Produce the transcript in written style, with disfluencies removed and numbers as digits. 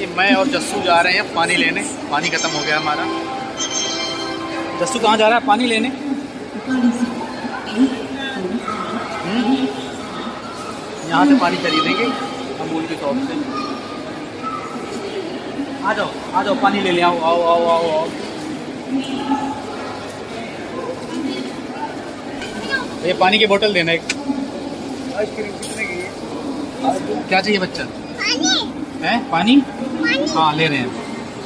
कि मैं और जस्सू जा रहे हैं पानी लेने। पानी ख़त्म हो गया हमारा। जस्सू कहाँ जा रहा है पानी लेने? यहाँ से पानी खरीदेंगे अमूल की शॉप से। आ जाओ पानी ले ले आओ आओ आओ आओ आओ। ये पानी की बोतल देना एक। आइसक्रीम कितने की है? क्या चाहिए बच्चा? पानी है? पानी? हाँ ले रहे हैं।